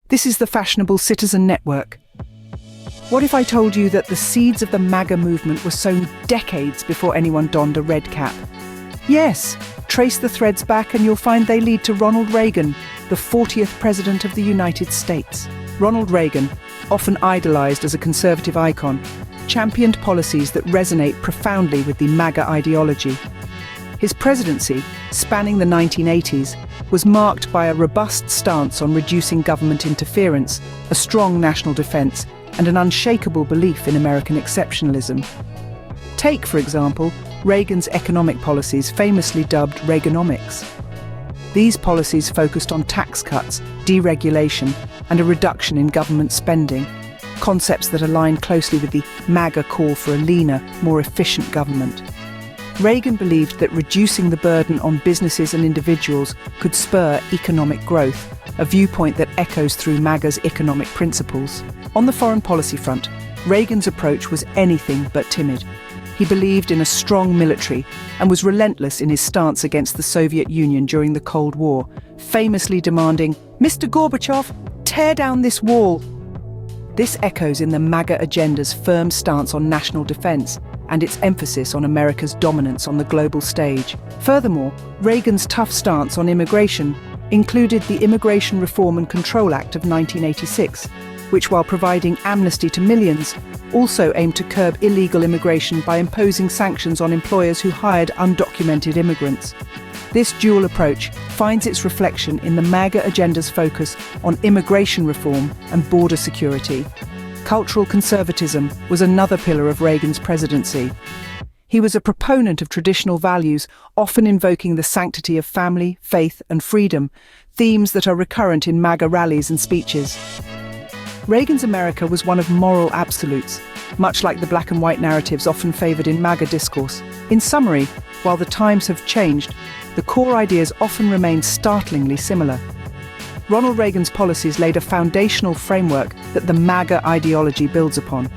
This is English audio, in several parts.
This is the fashionable citizen network. What if I told you that the seeds of the MAGA movement were sown decades before anyone donned a red cap? Yes, trace the threads back and you'll find they lead to Ronald Reagan, the 40th President of the United States. Ronald Reagan, often idolized as a conservative icon, championed policies that resonate profoundly with the MAGA ideology. His presidency, spanning the 1980s, was marked by a robust stance on reducing government interference, a strong national defense, and an unshakable belief in American exceptionalism. Take, for example, Reagan's economic policies, famously dubbed Reaganomics. These policies focused on tax cuts, deregulation, and a reduction in government spending, concepts that align closely with the MAGA call for a leaner, more efficient government. Reagan believed that reducing the burden on businesses and individuals could spur economic growth, a viewpoint that echoes through MAGA's economic principles. On the foreign policy front, Reagan's approach was anything but timid. He believed in a strong military and was relentless in his stance against the Soviet Union during the Cold War, famously demanding, "Mr. Gorbachev, tear down this wall." This echoes in the MAGA agenda's firm stance on national defense and its emphasis on America's dominance on the global stage. Furthermore, Reagan's tough stance on immigration included the Immigration Reform and Control Act of 1986, which, while providing amnesty to millions, also aimed to curb illegal immigration by imposing sanctions on employers who hired undocumented immigrants. This dual approach finds its reflection in the MAGA agenda's focus on immigration reform and border security. Cultural conservatism was another pillar of Reagan's presidency. He was a proponent of traditional values, often invoking the sanctity of family, faith, and freedom, themes that are recurrent in MAGA rallies and speeches. Reagan's America was one of moral absolutes, much like the black and white narratives often favored in MAGA discourse. In summary, while the times have changed, the core ideas often remain startlingly similar. Ronald Reagan's policies laid a foundational framework that the MAGA ideology builds upon.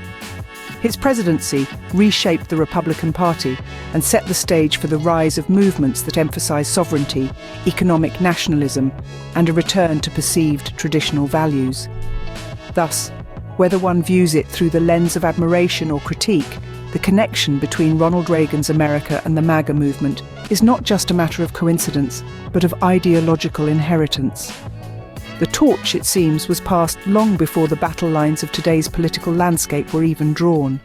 His presidency reshaped the Republican Party and set the stage for the rise of movements that emphasize sovereignty, economic nationalism, and a return to perceived traditional values. Thus, whether one views it through the lens of admiration or critique, the connection between Ronald Reagan's America and the MAGA movement is not just a matter of coincidence, but of ideological inheritance. The torch, it seems, was passed long before the battle lines of today's political landscape were even drawn.